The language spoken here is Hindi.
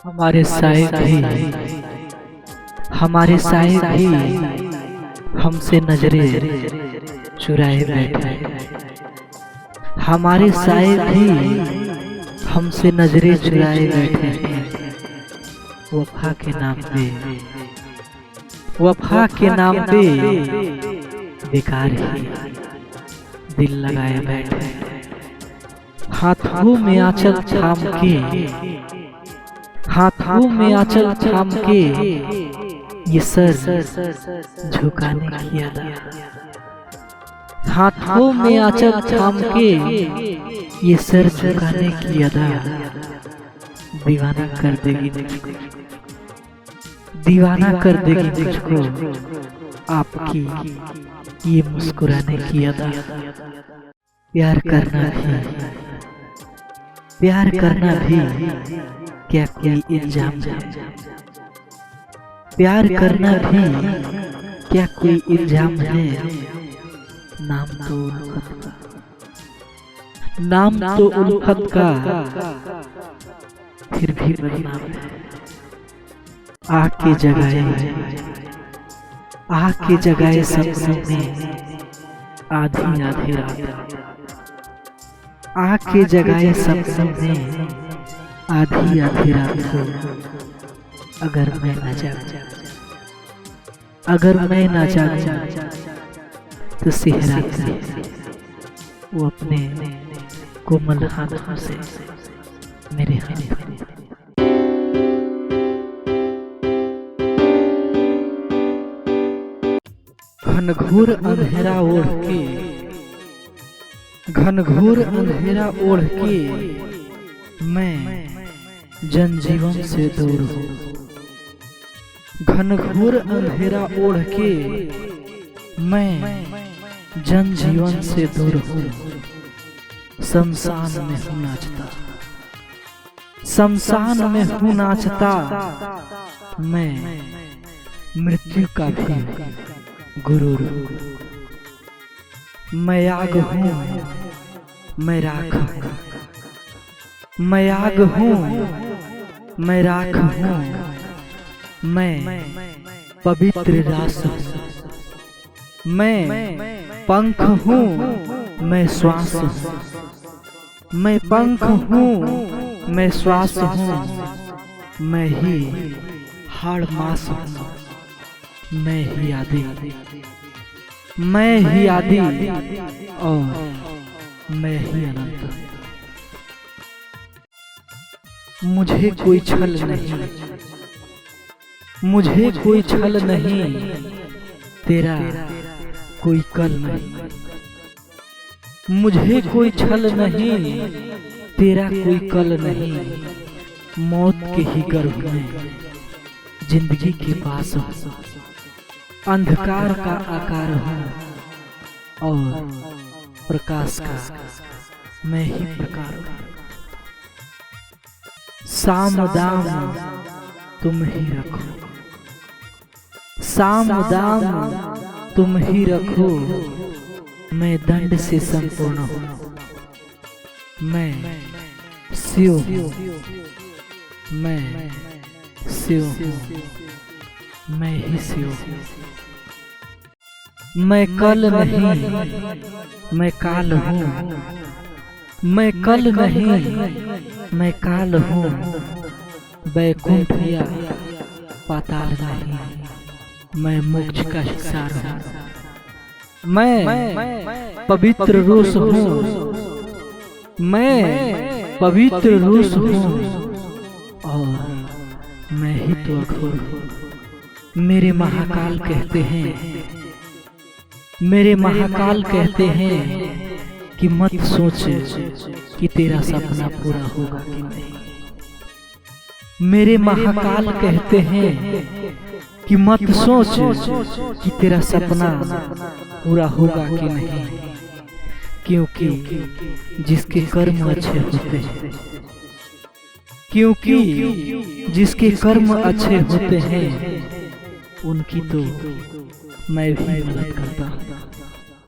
हमारे साए भी हमसे नजरें चुराए बैठे। हमारे साए भी हमसे नजरें चुराए बैठे। वफा के नाम पे, वफा के नाम पे बेकार ही दिल लगाए बैठे। हाथों में आंचल थाम के, हाथों में आंचल थाम के ये सर झुकाने की अदा। हाथों में आंचल थाम के ये सर झुकाने की अदा दीवाना कर देगी मुझको, दीवाना कर देगी मुझको आपकी ये मुस्कुराने की अदा। प्यार करना भी, प्यार करना भी क्या कोई इल्जाम है? प्यार करना भी क्या कोई इल्जाम है? नाम तो उल्फत का, नाम तो उल्फत का फिर भी बदनाम है। आके जगाए, आके जगाए सपनों में आधी आधी रात। आके जगाए सपनों में आधी आधी रात को अगर मैं न जागूं, अगर मैं न जागूं तो सेहरा वो अपने कोमल हाथों से मेरे हाथ घनघोर अंधेरा ओढ़ के, घनघोर अंधेरा ओढ़ के मैं जनजीवन से दूर हूँ। घनघोर अंधेरा ओढ़ के मैं जनजीवन से दूर हूँ। शमशान में हूँ नाचता, शमशान में हूँ नाचता मैं मृत्यु का भी गुरूर हूँ। मैं आग हूँ, मैं राख हूँ, मैं आग हूँ, मैं राख हूँ, मैं पवित्र रास हूँ। मैं पंख हूँ, मैं श्वास हूँ, मैं पंख हूँ, मैं श्वास हूँ, मैं ही हाड़ मास हूँ, मैं ही आदि, मैं ही आदि और मैं ही अनंत। मुझे कोई छल नहीं, मुझे कोई छल नहीं, तेरा कोई कल नहीं। मुझे कोई छल नहीं, तेरा कोई कल नहीं। मौत के ही गर्भ में जिंदगी के पास हूँ। अंधकार का आकार हूँ और प्रकाश का मैं ही प्रकार हूँ। साम दाम तुम ही रखो, साम दाम तुम ही रखो। मैं दंड से संपूर्ण हूँ, मैं शिव हूँ, मैं शिव हूँ, मैं ही शिव हूँ। मैं कल नहीं, मैं काल हूँ, मैं कल नहीं, मैं काल हूँ। वैकुंठ या पाताल नहीं, मैं मोक्ष का हिस्सा हूँ। मैं पवित्र रूस हूँ, मैं पवित्र रूस हूँ और मैं ही तो अघोर हूँ। मेरे महाकाल कहते हैं, मेरे महाकाल कहते हैं कि मत सोच कि तेरा सपना पूरा होगा कि नहीं। मेरे महाकाल कहते हैं कि मत सोच कि तेरा सपना पूरा होगा कि नहीं। क्योंकि जिसके कर्म अच्छे होते हैं, क्योंकि जिसके कर्म अच्छे होते हैं उनकी तो मैं भी मदद करता हूँ।